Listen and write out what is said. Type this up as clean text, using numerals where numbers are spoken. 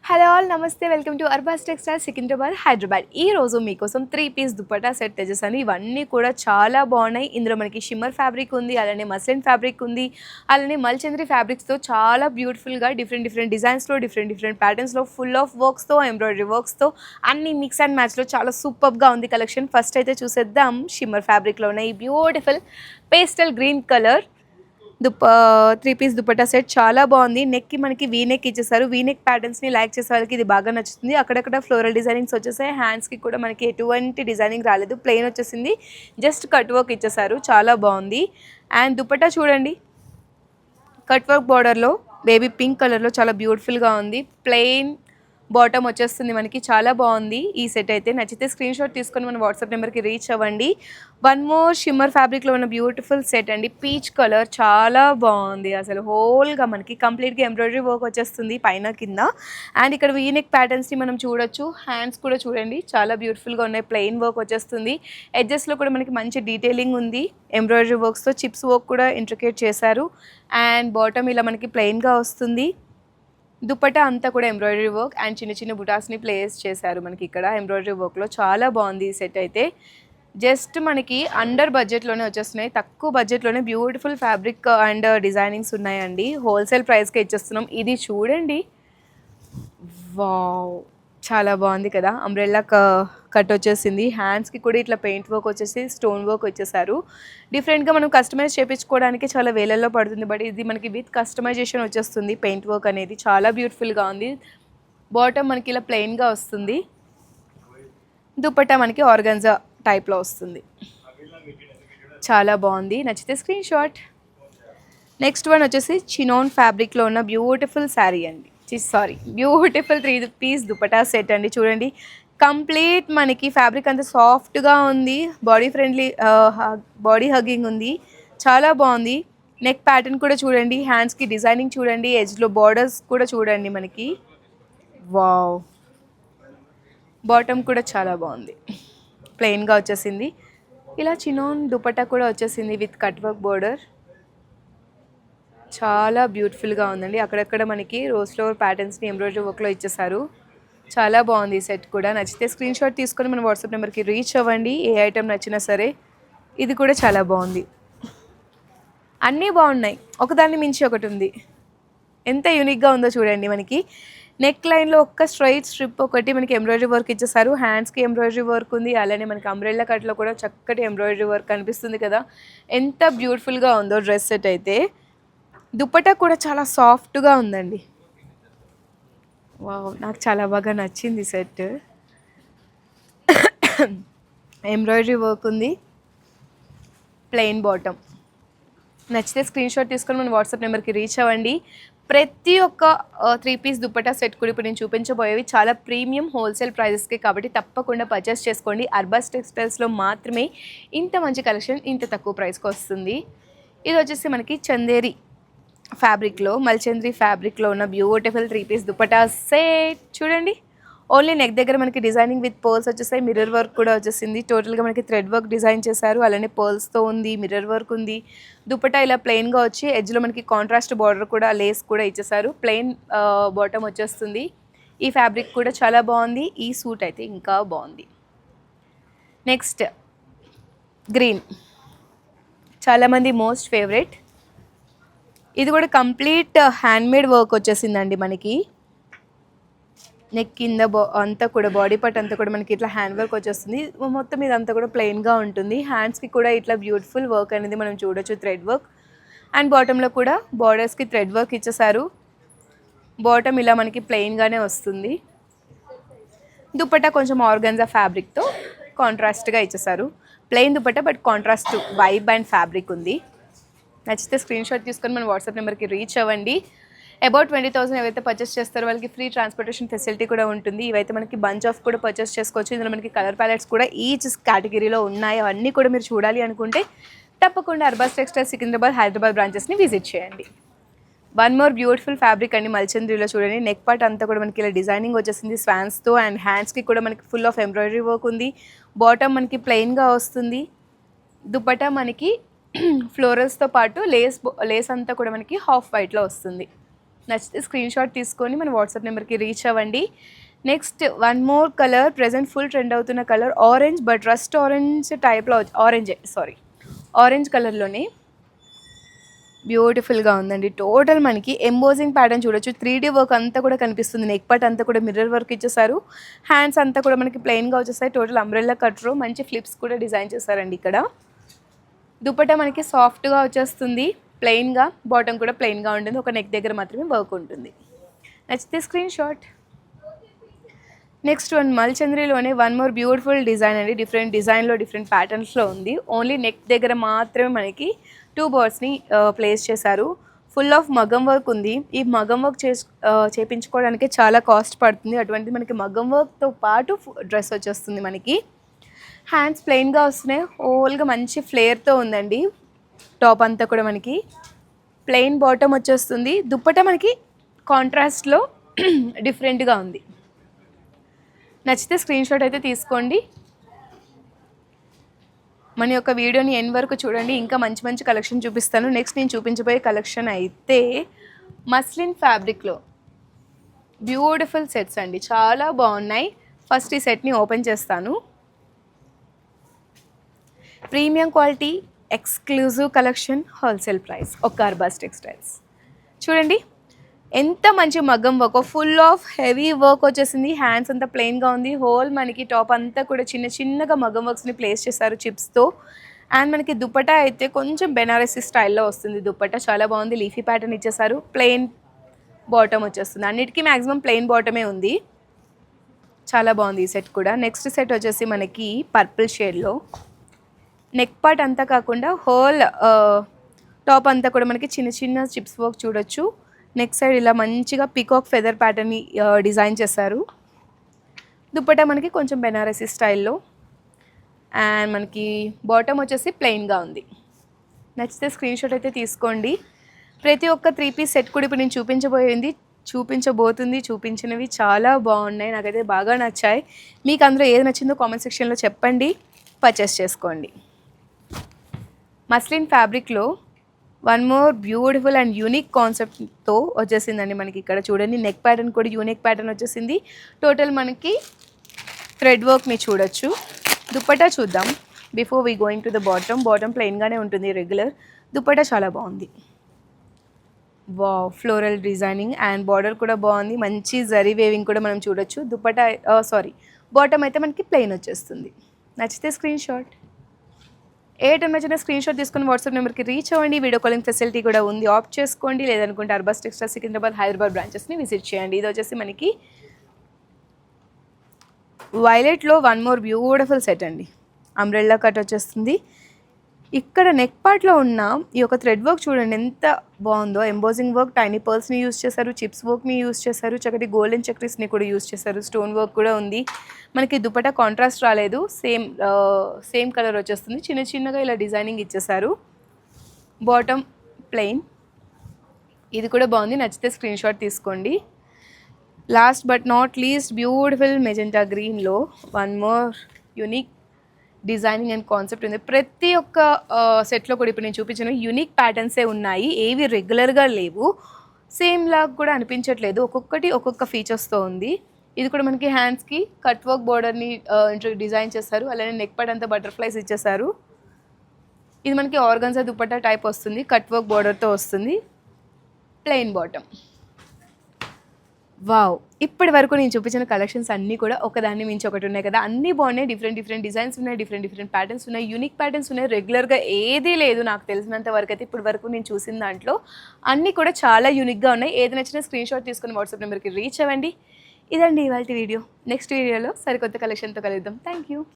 Hello all నమస్తే welcome to Arbaz textile Secunderabad Hyderabad. ఈ రోజు మీకోసం 3 పీస్ దుపట్టా సెట్ తెచ్చేసాను. ఇవన్నీ కూడా చాలా బాగున్నాయి. ఇందులో మనకి షిమ్మర్ ఫ్యాబ్రిక్ ఉంది, అలానే మస్లిన్ ఫ్యాబ్రిక్ ఉంది, అలానే మల్చంద్రి ఫ్యాబ్రిక్స్తో చాలా బ్యూటిఫుల్గా డిఫరెంట్ డిజైన్స్లో డిఫరెంట్ ప్యాటర్న్స్లో ఫుల్ ఆఫ్ వర్క్స్తో ఎంబ్రాయిడరీ వర్క్స్తో అన్ని మిక్స్ అండ్ మ్యాచ్లో చాలా సూపర్గా ఉంది కలెక్షన్. ఫస్ట్ అయితే చూసేద్దాం. షిమ్మర్ ఫ్యాబ్రిక్లో ఉన్న ఈ beautiful pastel green colour 3 piece dupatta set చాలా బాగుంది. నెక్కి మనకి వీ నెక్ ఇచ్చేసారు. వీ నెక్ ప్యాటర్న్స్ని లైక్ చేసే వాళ్ళకి ఇది బాగా నచ్చుతుంది. అక్కడక్కడ ఫ్లోరల్ డిజైనింగ్స్ వచ్చేసాయి. హ్యాండ్స్కి కూడా మనకి ఎటువంటి డిజైనింగ్ రాలేదు, ప్లెయిన్ వచ్చేసింది. జస్ట్ కట్ వర్క్ ఇచ్చేసారు, చాలా బాగుంది. అండ్ దుపట్టా చూడండి, కట్ వర్క్ బార్డర్లో బేబీ పింక్ కలర్లో చాలా బ్యూటిఫుల్గా ఉంది. ప్లెయిన్ బాటమ్ వచ్చేస్తుంది మనకి, చాలా బాగుంది ఈ సెట్ అయితే. నచ్చితే స్క్రీన్ షాట్ తీసుకొని మన వాట్సాప్ నెంబర్కి రీచ్ అవ్వండి. వన్ మోర్ షిమ్మర్ ఫ్యాబ్రిక్లో ఉన్న బ్యూటిఫుల్ సెట్ అండి, పీచ్ కలర్, చాలా బాగుంది. అసలు హోల్గా మనకి కంప్లీట్గా ఎంబ్రాయిడరీ వర్క్ వచ్చేస్తుంది పైన కింద. అండ్ ఇక్కడ వీనెక్ ప్యాటర్న్స్ని మనం చూడొచ్చు. హ్యాండ్స్ కూడా చూడండి చాలా బ్యూటిఫుల్గా ఉన్నాయి, ప్లెయిన్ వర్క్ వచ్చేస్తుంది. ఎడ్జెస్లో కూడా మనకి మంచి డీటెయిలింగ్ ఉంది, ఎంబ్రాయిడరీ వర్క్స్తో చిప్స్ వర్క్ కూడా ఇంట్రికేట్ చేశారు. అండ్ బాటమ్ ఇలా మనకి ప్లెయిన్గా వస్తుంది. దుపట్టా అంతా కూడా ఎంబ్రాయిడరీ వర్క్ అండ్ చిన్న చిన్న బుటాస్ని ప్లేస్ చేశారు మనకి ఇక్కడ ఎంబ్రాయిడరీ వర్క్లో. చాలా బాగుంది ఈ సెట్ అయితే. జస్ట్ మనకి అండర్ బడ్జెట్లోనే వచ్చేస్తున్నాయి, తక్కువ బడ్జెట్లోనే బ్యూటిఫుల్ ఫ్యాబ్రిక్ అండ్ డిజైనింగ్స్ ఉన్నాయండి. హోల్సేల్ ప్రైస్కే ఇచ్చేస్తున్నాం. ఇది చూడండి, వావ్, చాలా బాగుంది కదా. అంబ్రెల్లా కట్ వచ్చేసింది. హ్యాండ్స్కి కూడా ఇట్లా పెయింట్ వర్క్ వచ్చేసి స్టోన్ వర్క్ వచ్చేసారు. డిఫరెంట్గా మనం కస్టమైజ్ చేయించుకోవడానికి చాలా వేలల్లో పడుతుంది, బట్ ఇది మనకి విత్ కస్టమైజేషన్ వచ్చేస్తుంది. పెయింట్ వర్క్ అనేది చాలా బ్యూటిఫుల్గా ఉంది. బాటమ్ మనకి ఇలా ప్లెయిన్గా వస్తుంది. దుపట్టా మనకి ఆర్గన్జా టైప్లో వస్తుంది. చాలా బాగుంది, నచ్చితే స్క్రీన్ షాట్. నెక్స్ట్ వన్ వచ్చేసి చినోన్ ఫ్యాబ్రిక్లో ఉన్న బ్యూటిఫుల్ శారీ అండి, బ్యూటిఫుల్ 3 పీస్ దుపట్టా సెట్ అండి. చూడండి, కంప్లీట్ మనకి ఫ్యాబ్రిక్ అంతా సాఫ్ట్గా ఉంది, బాడీ ఫ్రెండ్లీ, బాడీ హగ్గింగ్ ఉంది, చాలా బాగుంది. నెక్ ప్యాటర్న్ కూడా చూడండి, హ్యాండ్స్కి డిజైనింగ్ చూడండి, ఎడ్జ్లో బార్డర్స్ కూడా చూడండి మనకి. వావ్, బాటమ్ కూడా చాలా బాగుంది, ప్లెయిన్గా వచ్చేసింది. ఇలా చినోన్ దుపట్టా కూడా వచ్చేసింది విత్ కట్ వర్క్ బోర్డర్. చాలా బ్యూటిఫుల్గా ఉందండి. అక్కడక్కడ మనకి రోజ్ ఫ్లవర్ ప్యాటర్న్స్ని ఎంబ్రాయిడరీ వర్క్లో ఇచ్చేసారు. చాలా బాగుంది ఈ సెట్ కూడా. నచ్చితే స్క్రీన్ షాట్ తీసుకొని మన వాట్సాప్ నెంబర్కి రీచ్ అవ్వండి, ఏ ఐటెం నచ్చినా సరే. ఇది కూడా చాలా బాగుంది, అన్నీ బాగున్నాయి, ఒకదాన్ని మించి ఒకటి ఉంది. ఎంత యూనిక్గా ఉందో చూడండి. మనకి నెక్ లైన్లో ఒక్క స్ట్రైట్ స్ట్రిప్ ఒకటి మనకి ఎంబ్రాయిడరీ వర్క్ ఇచ్చేసారు. హ్యాండ్స్కి ఎంబ్రాయిడరీ వర్క్ ఉంది, అలానే మనకి అంబ్రెల్లా కట్లో కూడా చక్కటి ఎంబ్రాయిడరీ వర్క్ కనిపిస్తుంది కదా. ఎంత బ్యూటిఫుల్గా ఉందో డ్రెస్ సెట్ అయితే. దుపట్టా కూడా చాలా సాఫ్ట్గా ఉందండి. వావ్, నాకు చాలా బాగా నచ్చింది సెట్. ఎంబ్రాయిడరీ వర్క్ ఉంది, ప్లెయిన్ బాటమ్. నచ్చితే స్క్రీన్ షాట్ తీసుకొని మన వాట్సాప్ నెంబర్కి రీచ్ అవ్వండి. ప్రతి ఒక్క 3 పీస్ దుపట్టా సెట్ కూడా ఇప్పుడు నేను చూపించబోయేవి చాలా ప్రీమియం హోల్సేల్ ప్రైజెస్కి, కాబట్టి తప్పకుండా పర్చేస్ చేసుకోండి. అర్బాస్ టెక్స్టైల్స్లో మాత్రమే ఇంత మంచి కలెక్షన్ ఇంత తక్కువ ప్రైస్కి వస్తుంది. ఇది వచ్చేసి మనకి చందేరి ఫ్యాబ్రిక్లో, మల్చంద్రి ఫ్యాబ్రిక్లో ఉన్న బ్యూటిఫుల్ 3 పీస్ దుపట్టా సెట్ చూడండి. ఓన్లీ నెక్ దగ్గర మనకి డిజైనింగ్ విత్ పర్ల్స్ వచ్చేసాయి, మిర్రర్ వర్క్ కూడా వచ్చేసింది. టోటల్గా మనకి థ్రెడ్ వర్క్ డిజైన్ చేశారు, అలానే పర్ల్స్తో ఉంది, మిర్రర్ వర్క్ ఉంది. దుపట్టా ఇలా ప్లెయిన్గా వచ్చి ఎడ్జ్లో మనకి కాంట్రాస్ట్ బార్డర్ కూడా, లేస్ కూడా ఇచ్చేసారు. ప్లెయిన్ బాటమ్ వచ్చేస్తుంది. ఈ ఫ్యాబ్రిక్ కూడా చాలా బాగుంది. ఈ సూట్ అయితే ఇంకా బాగుంది. నెక్స్ట్ గ్రీన్, చాలామంది మోస్ట్ ఫేవరెట్. ఇది కూడా కంప్లీట్ హ్యాండ్మేడ్ వర్క్ వచ్చేసిందండి మనకి. నెక్ కింద అంతా కూడా, బాడీ పార్ట్ అంతా కూడా మనకి ఇట్లా హ్యాండ్ వర్క్ వచ్చేస్తుంది. మొత్తం ఇదంతా కూడా ప్లెయిన్గా ఉంటుంది. హ్యాండ్స్కి కూడా ఇట్లా బ్యూటిఫుల్ వర్క్ అనేది మనం చూడొచ్చు, థ్రెడ్ వర్క్. అండ్ బాటంలో కూడా బార్డర్స్కి థ్రెడ్ వర్క్ ఇచ్చేసారు. బాటమ్ ఇలా మనకి ప్లెయిన్గానే వస్తుంది. దుపట్టా కొంచెం ఆర్గన్జా ఫ్యాబ్రిక్తో కాంట్రాస్ట్గా ఇచ్చేసారు. Plain dupatta but contrast vibe and fabric ఉంది. నచ్చితే స్క్రీన్ షాట్ తీసుకొని మన వాట్సాప్ నెంబర్కి రీచ్ అవ్వండి. అబౌట్ 20,000 ఎవరైతే పర్చేస్ చేస్తారో వాళ్ళకి ఫ్రీ ట్రాన్స్పోర్టేషన్ ఫెసిలిటీ కూడా ఉంటుంది. ఇవైతే మనకి బంచ్ ఆఫ్ కూడా పర్చేస్ చేసుకోవచ్చు. ఇందులో మనకి కలర్ ప్యాలెట్స్ కూడా ఈచ్ కేటగిరీలో ఉన్నాయి. అవన్నీ కూడా మీరు చూడాలి అనుకుంటే తప్పకుండా అర్బాస్ టెక్స్టైల్ సికింద్రాబాద్ హైదరాబాద్ బ్రాంచెస్ని విజిట్ చేయండి. వన్ మోర్ బ్యూటిఫుల్ ఫ్యాబ్రిక్ అండి, మల్చంద్రిలో చూడండి. నెక్ పార్ట్ అంతా కూడా మనకి ఇలా డిజైనింగ్ వచ్చేసింది స్వాన్స్తో. అండ్ హ్యాండ్స్కి కూడా మనకి ఫుల్ ఆఫ్ ఎంబ్రాయిడరీ వర్క్ ఉంది. బాటమ్ మనకి ప్లెయిన్గా వస్తుంది. దుపట్టా మనకి ఫ్లోరల్స్తో పాటు లేస్ అంతా కూడా మనకి హాఫ్ వైట్లో వస్తుంది. నచ్చితే స్క్రీన్ షాట్ తీసుకొని మన వాట్సాప్ నెంబర్కి రీచ్ అవ్వండి. Next one more colour, present full trend అవుతున్న colour orange, but rust orange టైప్లో ఆరెంజ్ కలర్లోనే బ్యూటిఫుల్గా ఉందండి. టోటల్ మనకి ఎంబోజింగ్ ప్యాటర్న్ చూడొచ్చు. 3D వర్క్ అంతా కూడా కనిపిస్తుంది. నెక్ పార్ట్ అంతా కూడా మిర్రర్ వర్క్ ఇచ్చేసారు. హ్యాండ్స్ అంతా కూడా మనకి ప్లెయిన్గా వచ్చేసాయి. టోటల్ అంబ్రెల్లా కట్రు, మంచి ఫ్లిప్స్ కూడా డిజైన్ చేశారండి. ఇక్కడ దుపట్టా మనకి సాఫ్ట్గా వచ్చేస్తుంది, ప్లెయిన్గా. బాటమ్ కూడా ప్లెయిన్గా ఉంటుంది, ఒక నెక్ దగ్గర మాత్రమే వర్క్ ఉంటుంది. నచ్చితే స్క్రీన్ షాట్. నెక్స్ట్ వన్ మల్చంద్రిలోనే వన్ మోర్ బ్యూటిఫుల్ డిజైన్ అండి. డిఫరెంట్ డిజైన్లో డిఫరెంట్ ప్యాటర్న్స్లో ఉంది. ఓన్లీ నెక్ దగ్గర మాత్రమే మనకి 2 బర్డ్స్ని ప్లేస్ చేశారు. ఫుల్ ఆఫ్ మగం వర్క్ ఉంది. ఈ మగం వర్క్ చేయించుకోవడానికి చాలా కాస్ట్ పడుతుంది. అటువంటిది మనకి మగం వర్క్తో పాటు డ్రెస్ వచ్చేస్తుంది. మనకి హ్యాండ్స్ ప్లెయిన్గా వస్తున్నాయి. హోల్గా మంచి ఫ్లేర్తో ఉందండి. టాప్ అంతా కూడా మనకి ప్లెయిన్ బాటమ్ వచ్చేస్తుంది. దుప్పట్టా మనకి కాంట్రాస్ట్లో డిఫరెంట్గా ఉంది. నచ్చితే స్క్రీన్ షాట్ అయితే తీసుకోండి. మన యొక్క వీడియోని ఎండ్ వరకు చూడండి, ఇంకా మంచి మంచి కలెక్షన్ చూపిస్తాను. నెక్స్ట్ నేను చూపించబోయే కలెక్షన్ అయితే మస్లిన్ ఫ్యాబ్రిక్లో బ్యూటిఫుల్ సెట్స్ అండి, చాలా బాగున్నాయి. ఫస్ట్ ఈ సెట్ని ఓపెన్ చేస్తాను. Premium quality, exclusive collection, wholesale price, ఒక అర్బాస్ టెక్స్టైల్స్. చూడండి ఎంత మంచి మగ్గం work, full of heavy work వచ్చేసింది. హ్యాండ్స్ అంతా ప్లెయిన్గా ఉంది. హోల్ మనకి టాప్ అంతా కూడా చిన్న చిన్నగా మగ్గం వర్క్స్ని ప్లేస్ చేశారు చిప్స్తో. అండ్ మనకి దుపట్టా అయితే కొంచెం బెనారసీ స్టైల్లో వస్తుంది. దుపట్టా చాలా బాగుంది. లీఫీ ప్యాటర్న్ ఇచ్చేసారు. ప్లెయిన్ బాటమ్ వచ్చేస్తుంది. అన్నిటికీ మ్యాక్సిమం ప్లెయిన్ బాటమే ఉంది. చాలా బాగుంది ఈ సెట్ కూడా. నెక్స్ట్ సెట్ వచ్చేసి మనకి పర్పుల్ షేడ్లో నెక్ పార్ట్ అంతా కాకుండా హోల్ టాప్ అంతా కూడా మనకి చిన్న చిన్న చిప్స్ వర్క్ చూడొచ్చు. నెక్ సైడ్ ఇలా మంచిగా పీకాక్ ఫెదర్ ప్యాటర్న్ని డిజైన్ చేశారు. దుపట్టా మనకి కొంచెం బెనారసీ స్టైల్లో. అండ్ మనకి బాటమ్ వచ్చేసి ప్లెయిన్గా ఉంది. నచ్చితే స్క్రీన్ షాట్ అయితే తీసుకోండి. ప్రతి ఒక్క 3 పీస్ సెట్ కూడా ఇప్పుడు నేను చూపించినవి చాలా బాగున్నాయి. నాకైతే బాగా నచ్చాయి. మీకు అందులో ఏది నచ్చిందో కామెంట్ సెక్షన్లో చెప్పండి, పర్చేస్ చేసుకోండి. మస్లిన్ ఫ్యాబ్రిక్లో one more beautiful and unique కాన్సెప్ట్తో వచ్చేసిందండి. మనకి ఇక్కడ చూడండి నెక్ ప్యాటర్న్ కూడా యూనిక్ ప్యాటర్న్ వచ్చేసింది. టోటల్ మనకి థ్రెడ్ వర్క్ని చూడొచ్చు. దుపట్టా చూద్దాం before we going to the bottom ప్లెయిన్గానే ఉంటుంది రెగ్యులర్. దుపట్టా చాలా బాగుంది. Wow, floral designing and border కూడా బాగుంది. మంచి జరీ వేవింగ్ కూడా మనం చూడొచ్చు. దుపట్టా బాటమ్ అయితే మనకి ప్లెయిన్ వచ్చేస్తుంది. నచ్చితే స్క్రీన్ షాట్. ఏ టైం నచ్చిన స్క్రీన్ షాట్ తీసుకుని వాట్సాప్ నెంబర్కి రీచ్ అవ్వండి. వీడియో కాలింగ్ ఫెసిలిటీ కూడా ఉంది, ఆప్ట్ చేసుకోండి. లేదనుకుంటే అర్బాస్ టెక్స్టైల్స్ సికింద్రాబాద్, హైదరాబాద్ బ్రాంచెస్ని విజిట్ చేయండి. ఇది వచ్చేసి మనకి వైలెట్లో వన్ మోర్ బ్యూటిఫుల్ సెట్ అండి. అంబ్రెల్లా కట్ వచ్చేస్తుంది. ఇక్కడ నెక్ పార్ట్లో ఉన్న ఈ యొక్క థ్రెడ్ వర్క్ చూడండి ఎంత బాగుందో. ఎంబోజింగ్ వర్క్, టైనీ పర్ల్స్ని యూస్ చేశారు, చిప్స్ వర్క్ని యూస్ చేశారు, చక్కటి గోల్డెన్ చక్రీస్ని కూడా యూస్ చేశారు. స్టోన్ వర్క్ కూడా ఉంది. మనకి దుపట్టా కాంట్రాస్ట్ రాలేదు, సేమ్ కలర్ వచ్చేస్తుంది. చిన్న చిన్నగా ఇలా డిజైనింగ్ ఇచ్చేసారు. బాటమ్ ప్లెయిన్, ఇది కూడా బాగుంది. నచ్చితే స్క్రీన్ షాట్ తీసుకోండి. Last but not least beautiful magenta గ్రీన్లో one more unique designing and concept ఉంది. ప్రతి ఒక్క సెట్లో కూడా ఇప్పుడు నేను చూపించిన యూనిక్ ప్యాటర్న్సే ఉన్నాయి. ఏవి రెగ్యులర్గా లేవు, సేమ్ లాగా కూడా అనిపించట్లేదు. ఒక్కొక్కటి ఒక్కొక్క ఫీచర్స్తో ఉంది. ఇది కూడా మనకి హ్యాండ్స్కి కట్ వర్క్ బోర్డర్ని డిజైన్ చేస్తారు. అలానే నెక్ పార్ట్ అంతా బటర్ఫ్లైస్ ఇచ్చేసారు. ఇది మనకి ఆర్గన్జా దుపట్టా టైప్ వస్తుంది. కట్ వర్క్ బోర్డర్తో వస్తుంది. Plain bottom. వావ్, ఇప్పటి వరకు నేను చూపించిన కలెక్షన్స్ అన్నీ కూడా ఒకదాన్ని మించి ఒకటి ఉన్నాయి కదా. అన్నీ బాగున్నాయి. డిఫరెంట్ డిజైన్స్ ఉన్నాయి, డిఫరెంట్ ప్యాటర్న్స్ ఉన్నాయి, యూనిక్ ప్యాటర్న్స్ ఉన్నాయి. రెగ్యులర్గా ఏదీ లేదు నాకు తెలిసినంత వరకు అయితే. ఇప్పటి వరకు నేను చూసిన దాంట్లో అన్నీ కూడా చాలా యూనిక్గా ఉన్నాయి. ఏది నచ్చినా స్క్రీన్ షాట్ తీసుకుని వాట్సాప్ నెంబర్కి రీచ్ అవ్వండి. ఇదండి ఇవాళ వీడియో. నెక్స్ట్ వీడియోలో సరికొత్త కలెక్షన్తో కలుద్దాం. Thank you.